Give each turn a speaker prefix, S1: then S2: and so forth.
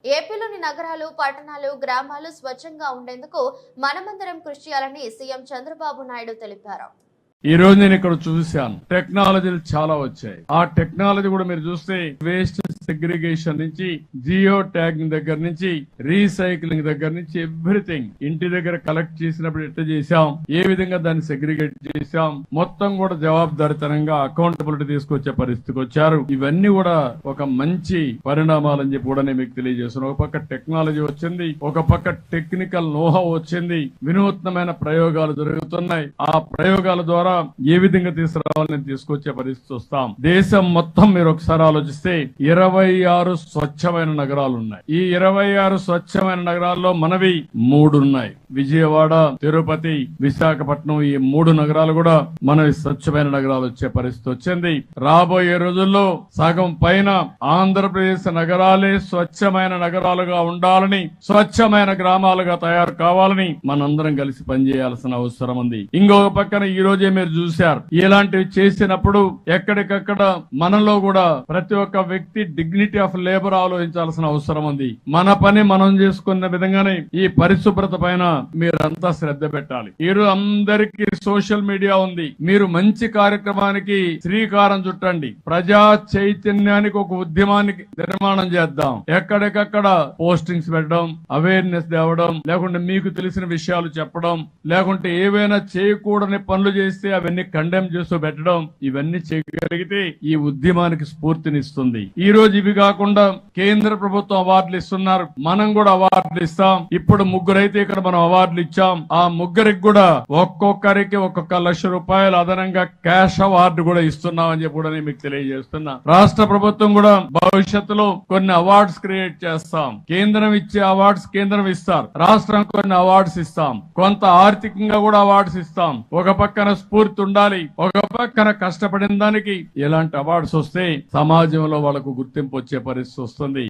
S1: ఏపీలోని నగరాలు, పట్టణాలు, గ్రామాలు స్వచ్ఛంగా ఉండేందుకు మనమందరం కృషి చేయాలని సీఎం చంద్రబాబు నాయుడు తెలిపారు.
S2: ఈ రోజు నేను ఇక్కడ చూశాను, టెక్నాలజీలు చాలా వచ్చాయి. ఆ టెక్నాలజీ కూడా మీరు చూస్తే వేస్ట్ సెగ్రిగేషన్ నుంచి, జియో ట్యాగింగ్ దగ్గర నుంచి, రీసైక్లింగ్ దగ్గర నుంచి ఎవ్రీథింగ్ ఇంటి దగ్గర కలెక్ట్ చేసినప్పుడు ఎట్లా చేశాం, ఏ విధంగా దాన్ని సెగ్రిగేట్ చేశాం, మొత్తం కూడా జవాబుదారితనంగా అకౌంటబిలిటీ తీసుకొచ్చే పరిస్థితికి వచ్చారు. ఇవన్నీ కూడా ఒక మంచి పరిణామాలని చెప్పి కూడా నేను మీకు తెలియజేస్తున్నాను. ఒక పక్క టెక్నాలజీ వచ్చింది, ఒక పక్క టెక్నికల్ నోహా వచ్చింది, వినూత్నమైన ప్రయోగాలు జరుగుతున్నాయి. ఆ ప్రయోగాల ద్వారా ఏ విధంగా తీసుకురావాలని తీసుకొచ్చే పరిస్థితి వస్తాం. దేశం మొత్తం మీరు ఒకసారి ఆలోచిస్తే 26 స్వచ్ఛమైన నగరాలు ఉన్నాయి. ఈ 26 స్వచ్ఛమైన నగరాల్లో మనవి 3 ఉన్నాయి. విజయవాడ, తిరుపతి, విశాఖపట్నం, ఈ 3 నగరాలు కూడా మనవి స్వచ్ఛమైన నగరాలు వచ్చే పరిస్థితి వచ్చింది. రాబోయే రోజుల్లో సగం పైన ఆంధ్రప్రదేశ్ నగరాలే స్వచ్ఛమైన నగరాలుగా ఉండాలని, స్వచ్ఛమైన గ్రామాలుగా తయారు కావాలని మనందరం కలిసి పనిచేయాల్సిన అవసరం ఉంది. ఇంకొక పక్కన ఈ రోజే మీరు చూశారు, ఇలాంటివి చేసినప్పుడు ఎక్కడికక్కడ మనలో కూడా ప్రతి ఒక్క వ్యక్తి డిగ్నిటీ ఆఫ్ లేబర్ ఆలోచించాల్సిన అవసరం ఉంది. మన పని మనం చేసుకున్న విధంగానే ఈ పరిశుభ్రత పైన మీరంతా శ్రద్ధ పెట్టాలి. ఈరోజు అందరికీ సోషల్ మీడియా ఉంది. మీరు మంచి కార్యక్రమానికి శ్రీకారం చుట్టండి. ప్రజా చైతన్యానికి ఒక ఉద్యమానికి నిర్మాణం చేద్దాం. ఎక్కడికక్కడ పోస్టింగ్స్ పెట్టడం, అవేర్నెస్ తేవడం, లేకుంటే మీకు తెలిసిన విషయాలు చెప్పడం, లేకుంటే ఏవైనా చేయకూడని పనులు చేస్తే అవన్నీ కండెమ్ చేస్తూ పెట్టడం, ఇవన్నీ చేయగలిగితే ఈ ఉద్యమానికి స్ఫూర్తినిస్తుంది. ఈ రోజు ఇవి కాకుండా కేంద్ర ప్రభుత్వం అవార్డులు ఇస్తున్నారు, మనం కూడా అవార్డులు ఇస్తాం. ఇప్పుడు 3 అయితే ఇక్కడ మనం అవార్డులు ఇచ్చాం. ఆ 3కి కూడా ఒక్కొక్కరికి ₹1,00,000 అదనంగా క్యాష్ అవార్డు కూడా ఇస్తున్నాం అని చెప్పి కూడా నేను మీకు తెలియజేస్తున్నా. రాష్ట్ర ప్రభుత్వం కూడా భవిష్యత్తులో కొన్ని అవార్డ్స్ క్రియేట్ చేస్తాం. కేంద్రం ఇచ్చే అవార్డ్స్ కేంద్రం ఇస్తారు, రాష్ట్రం కొన్ని అవార్డ్స్ ఇస్తాం, కొంత ఆర్థికంగా కూడా అవార్డ్స్ ఇస్తాం. ఒక పక్కన స్ఫూర్తి ఉండాలి, ఒక పక్కన కష్టపడిన దానికి ఎలాంటి అవార్డ్స్ వస్తే సమాజంలో వాళ్ళకు గుర్తింపు వచ్చే పరిస్థితి వస్తుంది.